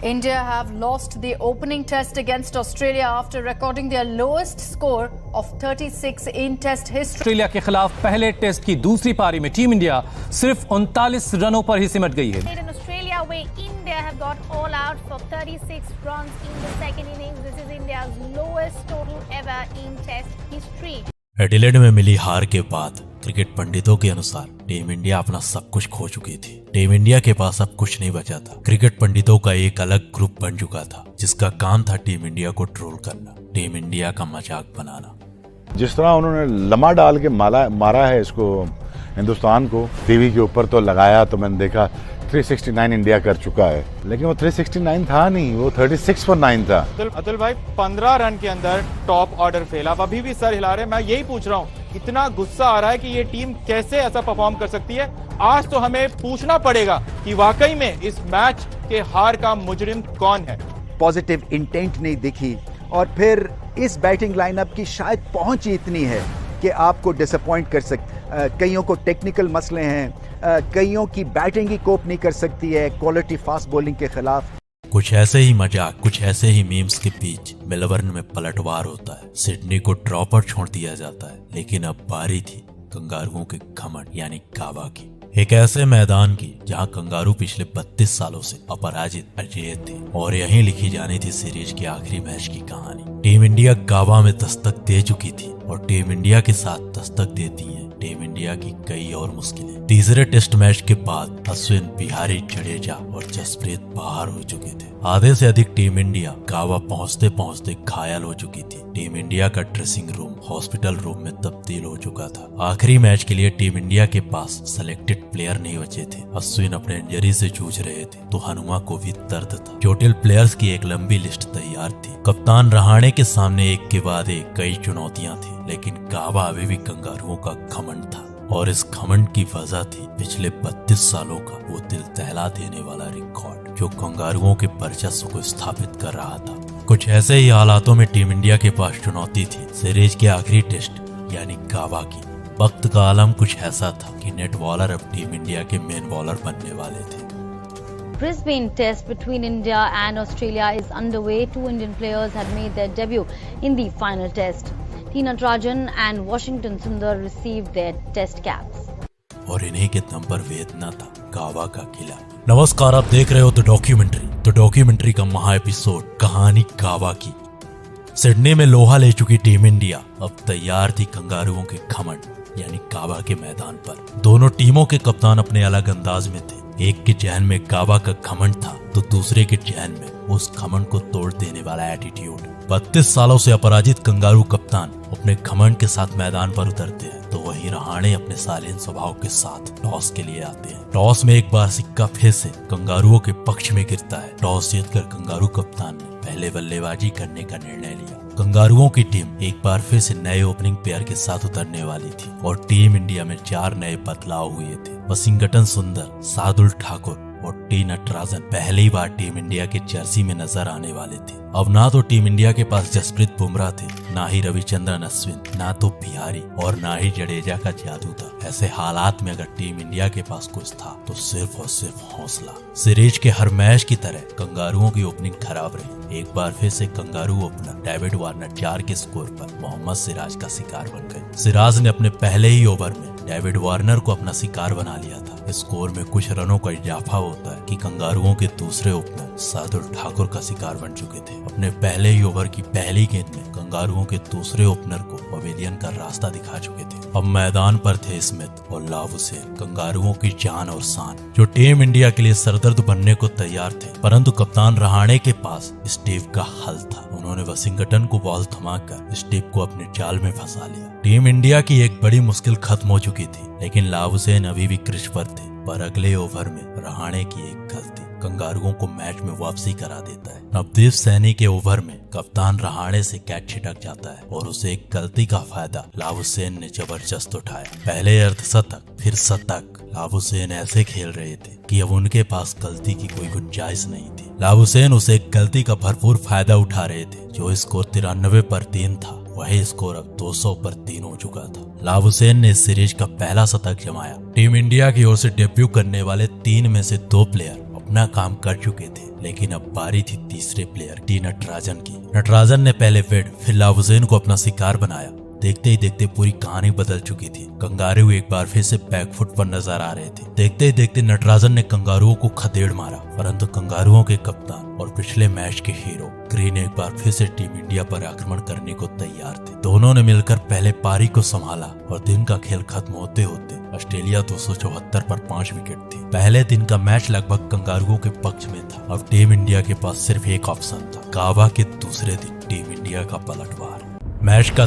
India have lost the opening test against Australia after recording their lowest score of 36 in test history. Australia के खिलाफ पहले test की दूसरी पारी में टीम इंडिया सिर्फ 39 रनों पर ही सिमट गई है. In Australia, where India have got all out for 36 runs in the second innings. This is India's lowest total ever in test history. Adelaide में मिली हार के बाद क्रिकेट पंडितों के अनुसार टीम इंडिया अपना सब कुछ खो चुकी थी. टीम इंडिया के पास अब कुछ नहीं बचा था. क्रिकेट पंडितों का एक अलग ग्रुप बन चुका था जिसका काम था टीम इंडिया को ट्रोल करना, टीम इंडिया का मजाक बनाना. जिस तरह उन्होंने लम्हा डाल के मारा है इसको हिंदुस्तान को टीवी के ऊपर तो लगाया तो मैंने देखा 369 इंडिया कर चुका है, लेकिन वो 369 था नहीं, वो 36 पर 9 था. अतुल भाई 15 रन के अंदर टॉप ऑर्डर फेल. आप अभी भी सर हिला रहे हैं. मैं यही पूछ रहा हूँ, इतना गुस्सा आ रहा है कि ये टीम कैसे ऐसा परफॉर्म कर सकती है. आज तो हमें पूछना पड़ेगा कि वाकई में इस मैच के हार का मुजरिम कौन है. पॉजिटिव इंटेंट नहीं दिखी और फिर इस बैटिंग लाइनअप की शायद पहुंच ही इतनी है कि आपको डिसअपॉइंट कर कईयों को टेक्निकल मसले हैं, कईयों की बैटिंग ही कोप नहीं कर सकती है क्वालिटी फास्ट बॉलिंग के खिलाफ. कुछ ऐसे ही मजाक, कुछ ऐसे ही मीम्स के बीच मेलबर्न में पलटवार होता है. सिडनी को ड्रॉ पर छोड़ दिया जाता है, लेकिन अब बारी थी कंगारुओं के घमंड यानी काबा की. एक ऐसे मैदान की जहां कंगारू पिछले 32 सालों से अपराजित अजेय थे और यहीं लिखी जानी थी सीरीज के आखिरी मैच की कहानी. टीम इंडिया गावा में दस्तक दे चुकी थी और टीम इंडिया के साथ दस्तक देती है टीम इंडिया की कई और मुश्किलें. तीसरे टेस्ट मैच के बाद अश्विन, बिहारी, जडेजा और जसप्रीत बाहर हो चुके थे. आधे से अधिक टीम इंडिया गावा पहुंचते पहुंचते घायल हो चुकी थी. टीम इंडिया का ड्रेसिंग रूम हॉस्पिटल रूम में तब्दील हो चुका था. आखिरी मैच के लिए टीम इंडिया के पास सिलेक्टेड प्लेयर नहीं बचे थे. अश्विन अपने इंजरी से जूझ रहे थे तो हनुमा को भी दर्द था. चोटिल प्लेयर्स की एक लंबी लिस्ट तैयार थी. कप्तान रहाणे के सामने एक के बाद एक कई चुनौतियां थी, लेकिन गावा अभी भी कंगारुओं का घमंड था और इस घमंड की वजह थी पिछले 32 सालों का वो दिल दहला देने वाला रिकॉर्ड जो कंगारुओं के वर्चस्व को स्थापित कर रहा था. कुछ ऐसे ही हालातों में टीम इंडिया के पास चुनौती थी सीरीज के आखिरी टेस्ट यानी गावा की. वक्त का आलम कुछ ऐसा था कि नेट बॉलर अब टीम इंडिया के मेन बॉलर बनने वाले थे. Brisbane Test between India and Australia is underway. Two Indian players had made their debut in the final test. T. Natarajan and Washington Sundar received their test caps. और इन्हीं के दम पर वेदना था गावा का किला. नमस्कार, आप देख रहे हो द डॉक्यूमेंट्री का महा एपिसोड कहानी गावा की. सिडनी में लोहा ले चुकी टीम इंडिया अब तैयार थी कंगारुओं के घमंड यानी गावा के मैदान पर. दोनों टीमों के कप्तान अपने अलग अंदाज में थे. एक के जहन में गावा का घमंड था तो दूसरे के जहन में उस घमंड को तोड़ देने वाला एटीट्यूड. 32 सालों से अपराजित कंगारू कप्तान अपने घमंड के साथ मैदान पर उतरते हैं तो वहीं रहाणे अपने शालीन स्वभाव के साथ टॉस के लिए आते हैं. टॉस में एक बार सिक्का फिर से कंगारुओं के पक्ष में गिरता है. टॉस जीतकर कंगारू कप्तान ने पहले बल्लेबाजी करने का निर्णय लिया. कंगारुओं की टीम एक बार फिर से नए ओपनिंग पेयर के साथ उतरने वाली थी और टीम इंडिया में 4 नए बदलाव हुए थे. वशिंगटन सुंदर, शार्दुल ठाकुर और टी नटराजन पहली बार टीम इंडिया के जर्सी में नजर आने वाले थे. अब ना तो टीम इंडिया के पास जसप्रीत बुमराह थे, ना ही रविचंद्रन अश्विन, ना तो बिहारी और ना ही जडेजा का जादू था. ऐसे हालात में अगर टीम इंडिया के पास कुछ था तो सिर्फ और सिर्फ हौसला. सीरीज के हर मैच की तरह कंगारुओं की ओपनिंग खराब रही. एक बार फिर से कंगारू ओपनर डेविड वार्नर 4 के स्कोर पर मोहम्मद सिराज का शिकार बन गए. सिराज ने अपने पहले ही ओवर में डेविड वार्नर को अपना शिकार बना लिया था. स्कोर में कुछ रनों का इजाफा होता है कि कंगारुओं के दूसरे ओपनर शार्दुल ठाकुर का शिकार बन चुके थे. अपने पहले ही ओवर की पहली गेंद में कंगारुओं के दूसरे ओपनर को पवेलियन का रास्ता दिखा चुके थे. अब मैदान पर थे स्मिथ और लाव हुसैन, कंगारुओं की जान और शान जो टीम इंडिया के लिए सरदर्द बनने को तैयार थे. परंतु कप्तान रहाणे के पास स्टीव का हल था. उन्होंने वशिंगटन को बॉल थमाकर स्टीव को अपने जाल में फंसा लिया. टीम इंडिया की एक बड़ी मुश्किल खत्म हो चुकी थी, लेकिन लाव हुसैन अभी भी क्रीज पर थे. पर अगले ओवर में रहाणे की एक गलती कंगारुओं को मैच में वापसी करा देता है. नवदीप सैनी के ओवर में कप्तान रहाणे से कैच छिटक जाता है और उसे एक गलती का फायदा लाव हुसैन ने जबरदस्त उठाया. पहले अर्धशतक फिर शतक. लाव हुसैन ऐसे खेल रहे थे कि अब उनके पास गलती की कोई गुंजाइश नहीं थी. लाव हुसैन उसे एक गलती का भरपूर फायदा उठा रहे थे. जो स्कोर 93 पर 3 था वही स्कोर अब 200 पर 3 हो चुका था. लाव हुसैन ने इस सीरीज का पहला शतक जमाया. टीम इंडिया की ओर से डेब्यू करने वाले 3 में से 2 प्लेयर अपना काम कर चुके थे, लेकिन अब बारी थी तीसरे प्लेयर टी नटराजन की। नटराजन ने पहले वेड फिर लावुज़ेन को अपना शिकार बनाया। देखते ही देखते पूरी कहानी बदल चुकी थी। कंगारू एक बार फिर से बैकफुट पर नजर आ रहे थे। देखते ही देखते नटराजन ने कंगारुओं को खदेड़ मारा, परंतु कंगारुओं के कप्तान और पिछले मैच के हीरो ग्रीन एक बार फिर से टीम इंडिया पर आक्रमण करने को तैयार थे। दोनों ने मिलकर पहले पारी को संभाला और दिन का खेल खत्म होते होते ऑस्ट्रेलिया 274 पर 5 विकेट थी। पहले दिन का मैच लगभग कंगारुओं के पक्ष में था। अब टीम इंडिया के पास सिर्फ एक ऑप्शन था। गावा के दूसरे दिन टीम इंडिया का पलटवार। मैच का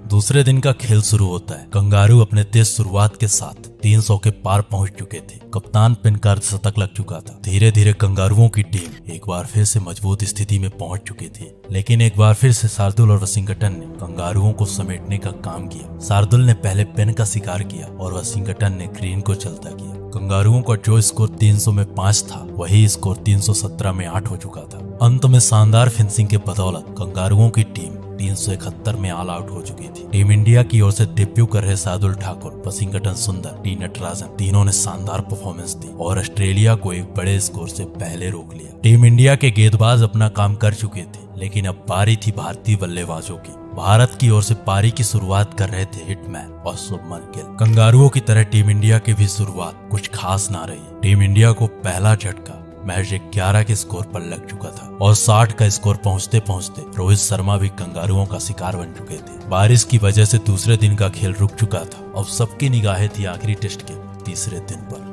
दूसरे दिन का खेल शुरू होता है। कंगारू अपने तेज शुरुआत के साथ 300 के पार पहुंच चुके थे। कप्तान पिन का अर्धशतक लग चुका था। धीरे धीरे कंगारुओं की टीम एक बार फिर से मजबूत स्थिति में पहुंच चुकी थी, लेकिन एक बार फिर से शार्दुल और वशिंगटन ने कंगारुओं को समेटने का काम किया। शार्दुल ने पहले पिन का शिकार किया और वशिंगटन ने ग्रीन को चलता किया। कंगारुओं का जो स्कोर 300 में 5 था, वही स्कोर 317 में 8 हो चुका था। अंत में शानदार फिनिशिंग के बदौलत कंगारुओं की टीम 371 में ऑल आउट हो चुकी थी। टीम इंडिया की ओर से डेब्यू कर रहे शार्दुल ठाकुर, वशिंगटन सुंदर, टी नटराजन तीनों ने शानदार परफॉर्मेंस दी और ऑस्ट्रेलिया को एक बड़े स्कोर से पहले रोक लिया। टीम इंडिया के गेंदबाज अपना काम कर चुके थे, लेकिन अब बारी थी भारतीय बल्लेबाजों की। भारत की ओर से पारी की शुरुआत कर रहे थे हिटमैन और शुभमन गिल। कंगारुओं की तरह टीम इंडिया की भी शुरुआत कुछ खास ना रही। टीम इंडिया को पहला झटका मैच 11 के स्कोर पर लग चुका था और 60 का स्कोर पहुंचते पहुंचते रोहित शर्मा भी कंगारुओं का शिकार बन चुके थे। बारिश की वजह से दूसरे दिन का खेल रुक चुका था। अब सबकी निगाहें थी आखिरी टेस्ट के तीसरे दिन पर।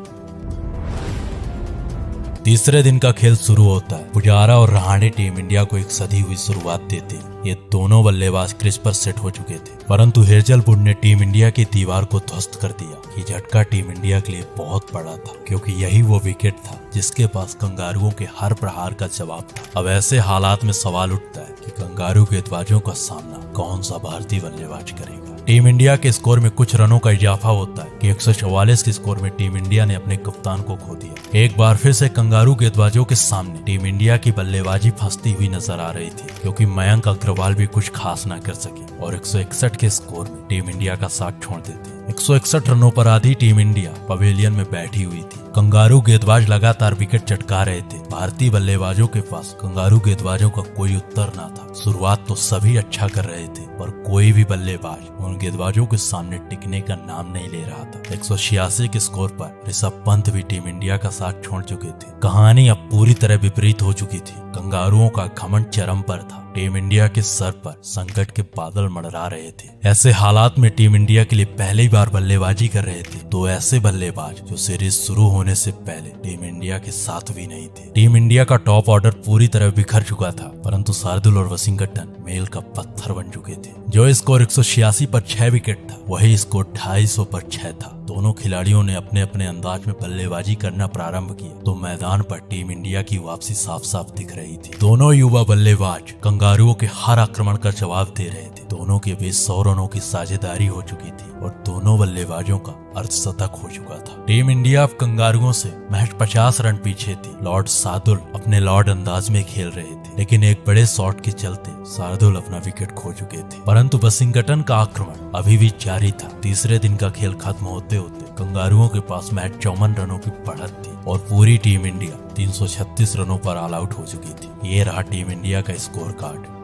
तीसरे दिन का खेल शुरू होता है। पुजारा और रहाणे टीम इंडिया को एक सधी हुई शुरुआत देते हैं। ये दोनों बल्लेबाज क्रीज पर सेट हो चुके थे, परंतु हेजलवुड ने टीम इंडिया की दीवार को ध्वस्त कर दिया। ये झटका टीम इंडिया के लिए बहुत बड़ा था, क्योंकि यही वो विकेट था जिसके पास कंगारुओं के हर प्रहार का जवाब था। अब ऐसे हालात में सवाल उठता है कि कंगारू गेंदबाजों का सामना कौन सा भारतीय बल्लेबाज करेगा। टीम इंडिया के स्कोर में कुछ रनों का इजाफा होता है कि 144 के स्कोर में टीम इंडिया ने अपने कप्तान को खो दिया। एक बार फिर से कंगारू गेंदबाजों के सामने टीम इंडिया की बल्लेबाजी फंसती हुई नजर आ रही थी, क्योंकि मयंक अग्रवाल भी कुछ खास ना कर सके और 161 के स्कोर में टीम इंडिया का साथ छोड़ देते। 161 रनों पर आधी टीम इंडिया पवेलियन में बैठी हुई थी। कंगारू गेंदबाज लगातार विकेट चटका रहे थे। भारतीय बल्लेबाजों के पास कंगारू गेंदबाजों का कोई उत्तर ना था। शुरुआत तो सभी अच्छा कर रहे थे, पर कोई भी बल्लेबाज उन गेंदबाजों के सामने टिकने का नाम नहीं ले रहा था। 186 के स्कोर पर ऋषभ पंत भी टीम इंडिया का साथ छोड़ चुके थे। कहानी अब पूरी तरह विपरीत हो चुकी थी। कंगारुओं का घमंड चरम पर था। टीम इंडिया के सर पर संकट के बादल मंडरा रहे थे। ऐसे हालात में टीम इंडिया के लिए पहली बार बल्लेबाजी कर रहे थे तो ऐसे बल्लेबाज जो सीरीज शुरू होने से पहले टीम इंडिया के साथ भी नहीं थे। टीम इंडिया का टॉप ऑर्डर पूरी तरह बिखर चुका था, परंतु शार्दुल और वशिंगटन मेल का पत्थर बन चुके थे। जो स्कोर 186 पर 6 विकेट था, वही स्कोर 250 पर 6 था। दोनों खिलाड़ियों ने अपने अपने अंदाज में बल्लेबाजी करना प्रारंभ किया तो मैदान पर टीम इंडिया की वापसी साफ साफ दिख रही थी। दोनों युवा बल्लेबाज कंगारुओं के हर आक्रमण का जवाब दे रहे थे। दोनों के बीच 100 रनों की साझेदारी हो चुकी थी और दोनों बल्लेबाजों का अर्धशतक हो चुका था। टीम इंडिया अब कंगारुओं से महज 50 रन पीछे थी। लॉर्ड शार्दुल अपने लॉर्ड अंदाज में खेल रहे थे, लेकिन एक बड़े शॉट के चलते शार्दुल अपना विकेट खो चुके थे। परंतु वशिंगटन का आक्रमण अभी भी जारी था। तीसरे दिन का खेल खत्म होते होते कंगारुओं के पास महज 54 रनों की बढ़त थी और पूरी टीम इंडिया 336 रनों पर ऑल आउट हो चुकी थी। ये रहा टीम इंडिया का स्कोर कार्ड।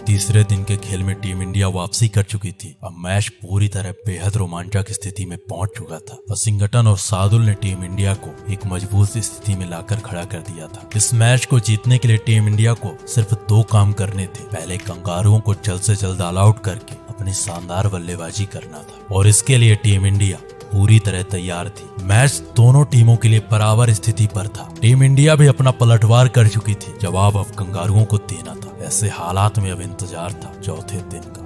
तीसरे दिन के खेल में टीम इंडिया वापसी कर चुकी थी। अब मैच पूरी तरह बेहद रोमांचक स्थिति में पहुंच चुका था। वशिंगटन और शार्दुल ने टीम इंडिया को एक मजबूत स्थिति में लाकर खड़ा कर दिया था। इस मैच को जीतने के लिए टीम इंडिया को सिर्फ 2 काम करने थे। पहले कंगारुओं को जल्द से जल्द ऑल आउट करके अपनी शानदार बल्लेबाजी करना था और इसके लिए टीम इंडिया पूरी तरह तैयार थी। मैच दोनों टीमों के लिए बराबर स्थिति पर था। टीम इंडिया भी अपना पलटवार कर चुकी थी। जवाब अब कंगारुओं को देना था। ऐसे हालात में अब इंतजार था चौथे दिन का।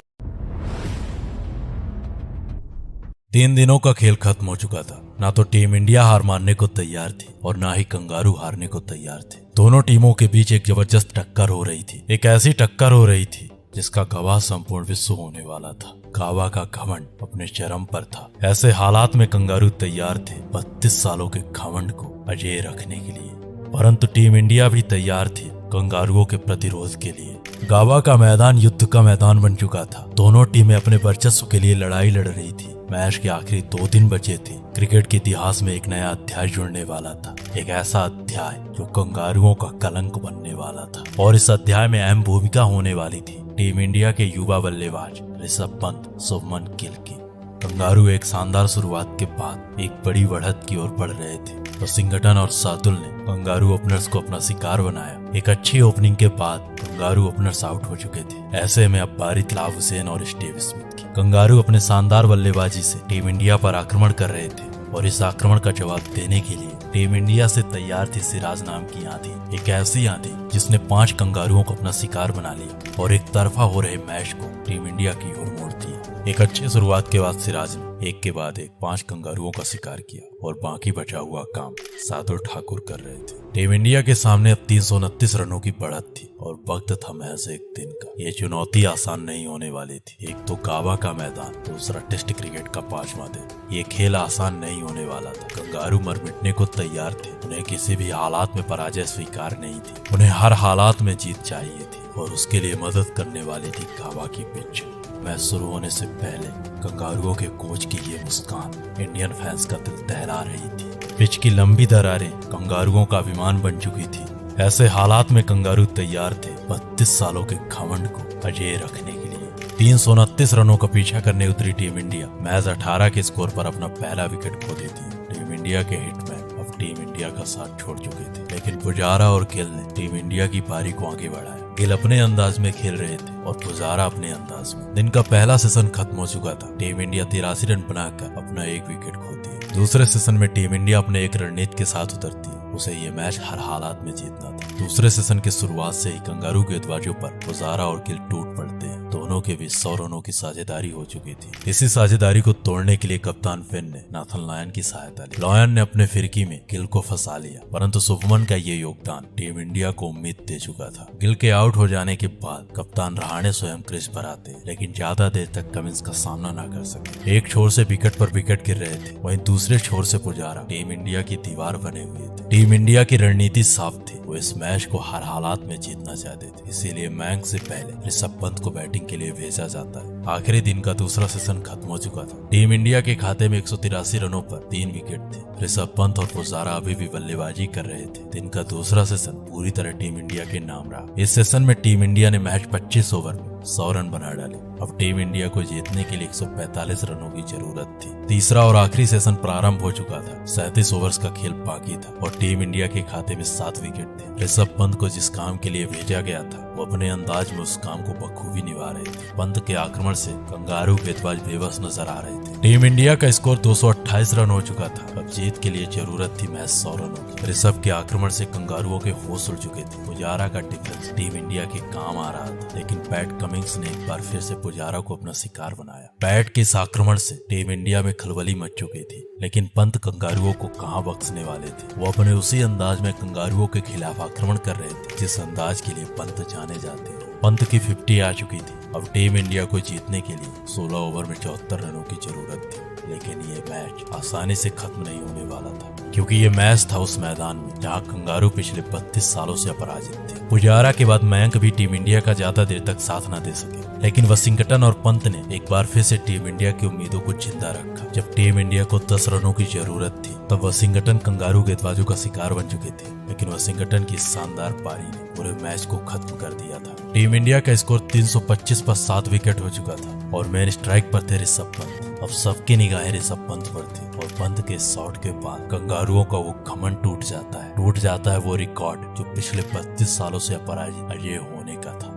3 दिनों का खेल खत्म हो चुका था। ना तो टीम इंडिया हार मानने को तैयार थी और ना ही कंगारू हारने को तैयार थे। दोनों टीमों के बीच एक जबरदस्त टक्कर हो रही थी। एक ऐसी टक्कर हो रही थी जिसका गवाह संपूर्ण विश्व होने वाला था। गावा का घमंड अपने चरम पर था। ऐसे हालात में कंगारू तैयार थे 32 सालों के घमंड को अजेय रखने के लिए, परंतु टीम इंडिया भी तैयार थी कंगारुओं के प्रतिरोध के लिए। गावा का मैदान युद्ध का मैदान बन चुका था। दोनों टीमें अपने वर्चस्व के लिए लड़ाई लड़ रही थी। मैच के आखिरी 2 दिन बचे थे। क्रिकेट के इतिहास में एक नया अध्याय जुड़ने वाला था, एक ऐसा अध्याय जो कंगारुओं का कलंक बनने वाला था। और इस अध्याय में अहम भूमिका होने वाली थी टीम इंडिया के युवा बल्लेबाज ऋषभ पंत, शुभमन गिल की। कंगारू एक शानदार शुरुआत के बाद एक बड़ी बढ़त की ओर बढ़ रहे थे। वॉशिंगटन और शार्दुल ने कंगारू ओपनर्स को अपना शिकार बनाया। एक अच्छी ओपनिंग के बाद कंगारू ओपनर्स आउट हो चुके थे। ऐसे में अब बारी इतलाफ हुसैन और स्टीव स्मिथ की। कंगारू अपने शानदार बल्लेबाजी से टीम इंडिया पर आक्रमण कर रहे थे और इस आक्रमण का जवाब देने के लिए टीम इंडिया से तैयार थी सिराज नाम की आंधी, एक ऐसी आंधी जिसने 5 कंगारुओं को अपना शिकार बना लिया और एक तरफा हो रहे मैच को टीम इंडिया की ओर मोड़ दिया। एक अच्छी शुरुआत के बाद सिराज ने एक के बाद एक 5 कंगारुओं का शिकार किया और बाकी बचा हुआ काम शार्दुल ठाकुर कर रहे थे। टीम इंडिया के सामने अब 329 रनों की बढ़त थी और वक्त था महज एक दिन का। ये चुनौती आसान नहीं होने वाली थी। एक तो गावा का मैदान, दूसरा टेस्ट क्रिकेट का 5वां दिन। ये खेल आसान नहीं होने वाला था। कंगारू मर मिटने को तैयार थे। उन्हें किसी भी हालात में पराजय स्वीकार नहीं थी। उन्हें हर हालात में जीत चाहिए थी और उसके लिए मदद करने वाली थी गावा की पिच। मैच शुरू होने से पहले कंगारुओं के कोच की ये मुस्कान इंडियन फैंस का दिल दहला रही थी। पिच की लंबी दरारें कंगारुओं का अभिमान बन चुकी थी। ऐसे हालात में कंगारू तैयार थे 32 सालों के घमंड को अजेय रखने के लिए। 329 रनों का पीछा करने उतरी टीम इंडिया मैच 18 के स्कोर पर अपना पहला विकेट खो देती। टीम इंडिया के हिटमैन अब टीम इंडिया का साथ छोड़ चुके थे, लेकिन पुजारा और गिल ने टीम इंडिया की पारी को आगे बढ़ाया। गिल अपने अंदाज में खेल रहे थे और पुजारा अपने अंदाज में। दिन का पहला सेशन खत्म हो चुका था। टीम इंडिया 83 रन बनाकर अपना एक विकेट खोती है। दूसरे सेशन में टीम इंडिया अपने एक रणनीति के साथ उतरती है। उसे ये मैच हर हालात में जीतना था। दूसरे सेशन की शुरुआत से ही कंगारू गेंदबाजों पर पुजारा और गिल टूट पड़ते हैं। दोनों के बीच 100 रनों की साझेदारी हो चुकी थी। इसी साझेदारी को तोड़ने के लिए कप्तान फिन ने नाथन लायन की सहायता ली। लायन ने अपने फिरकी में गिल को फंसा लिया, परंतु शुभमन का ये योगदान टीम इंडिया को उम्मीद दे चुका था। गिल के आउट हो जाने के बाद कप्तान रहाणे स्वयं क्रीज पर आते, लेकिन ज्यादा देर तक कमिंस का सामना न कर सके। एक छोर से विकेट पर विकेट गिर रहे थे, वहीं दूसरे छोर से पुजारा टीम इंडिया की दीवार बने हुए थे। टीम इंडिया की रणनीति साफ थी। वो इस मैच को हर हालात में जीतना चाहते थे, इसीलिए मैच से पहले ऋषभ पंत को बैटिंग के लिए भेजा जाता है। आखिरी दिन का दूसरा सेशन खत्म हो चुका था। टीम इंडिया के खाते में 183 रनों पर 3 विकेट थे। ऋषभ पंत और पुजारा अभी भी बल्लेबाजी कर रहे थे। दिन का दूसरा सेशन पूरी तरह टीम इंडिया के नाम रहा। इस सेशन में टीम इंडिया ने मैच 25 ओवर में 100 रन बना डाले। अब टीम इंडिया को जीतने के लिए 145 रनों की जरूरत थी। तीसरा और आखिरी सेशन प्रारंभ हो चुका था। 37 ओवर्स का खेल बाकी था और टीम इंडिया के खाते में 7 विकेट थे। ऋषभ पंत को जिस काम के लिए भेजा गया था, वो अपने अंदाज में उस काम को बखूबी निभा रहे थे। पंत के आक्रमण से कंगारू गेंदबाज बेबस नजर आ रहे थे। टीम इंडिया का स्कोर 228 रन हो चुका था। अब जीत के लिए जरूरत थी महज 100 रनों की। ऋषभ के आक्रमण से कंगारुओं के होश उड़ चुके थे। पुजारा का डिफेंस टीम इंडिया के काम आ रहा था, लेकिन पैट कमिंस ने एक बार फिर से पुजारा को अपना शिकार बनाया। पैट के इस आक्रमण से टीम इंडिया में खलबली मच चुकी थी, लेकिन पंत कंगारुओं को कहां बख्शने वाले थे। वो अपने उसी अंदाज में कंगारुओं के खिलाफ आक्रमण कर रहे थे, जिस अंदाज के लिए पंत जाने जाते हैं। पंत की 50 आ चुकी थी। अब टीम इंडिया को जीतने के लिए 16 ओवर में 74 रनों की जरूरत थी, लेकिन ये मैच आसानी से खत्म नहीं होने वाला था, क्योंकि ये मैच था उस मैदान में जहां कंगारू पिछले 32 सालों से अपराजित थे। पुजारा के बाद मयंक भी टीम इंडिया का ज्यादा देर तक साथ न दे सके, लेकिन वॉशिंगटन और पंत ने एक बार फिर से टीम इंडिया की उम्मीदों को जिंदा रखा। जब टीम इंडिया को 10 रनों की जरूरत थी, तब वॉशिंगटन कंगारू गेंदबाजों का शिकार बन चुके थे, लेकिन वॉशिंगटन की शानदार पारी ने पूरे मैच को खत्म कर दिया था। टीम इंडिया का स्कोर 325 पर 7 विकेट हो चुका था और मेन स्ट्राइक पर थे ऋषभ पंत। अब सबकी निगाहें ऋषभ पंत पर थी और पंत के शॉट के बाद कंगारुओं का वो घमंड टूट जाता है वो रिकॉर्ड जो पिछले 32 सालों से अपराजित अजय होने का था।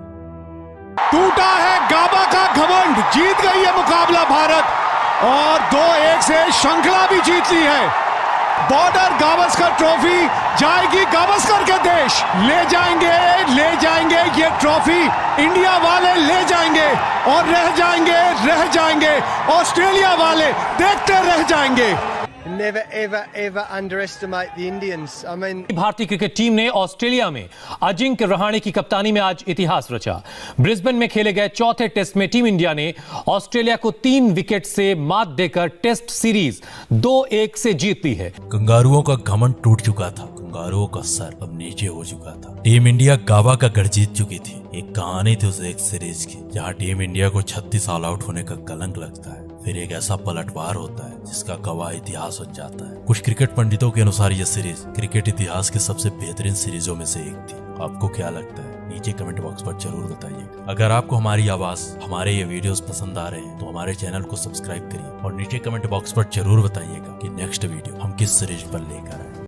टूटा है गाबा का घमंड। जीत गई है मुकाबला भारत और 2-1 से श्रृंखला भी जीत ली है। बॉर्डर गावस्कर ट्रॉफी जाएगी गावस्कर के देश। ले जाएंगे ये ट्रॉफी इंडिया वाले ले जाएंगे और रह जाएंगे ऑस्ट्रेलिया वाले देखते रह जाएंगे। Never ever underestimate the Indians. I mean, भारतीय क्रिकेट टीम ने ऑस्ट्रेलिया में अजिंक्य रहाणे की कप्तानी में आज इतिहास रचा। ब्रिस्बेन में खेले गए चौथे टेस्ट में टीम इंडिया ने ऑस्ट्रेलिया को 3 विकेट से मात देकर टेस्ट सीरीज 2-1 से जीत ली है। कंगारुओं का घमंड टूट चुका था। कंगारुओं का सर अब नीचे हो चुका था। टीम इंडिया गावा का गढ़ जीत चुकी थी। एक कहानी थी उस एक सीरीज की, जहां टीम इंडिया को 36 ऑल आउट होने का कलंक लगता है। फिर एक ऐसा पलटवार होता है जिसका गवाह इतिहास बन जाता है। कुछ क्रिकेट पंडितों के अनुसार यह सीरीज क्रिकेट इतिहास की सबसे बेहतरीन सीरीजों में से एक थी। आपको क्या लगता है? नीचे कमेंट बॉक्स पर जरूर बताइए। अगर आपको हमारी आवाज, हमारे ये वीडियोस पसंद आ रहे हैं तो हमारे चैनल को सब्सक्राइब करिए और नीचे कमेंट बॉक्स पर जरूर बताइएगा कि नेक्स्ट वीडियो हम किस सीरीज पर लेकर आए।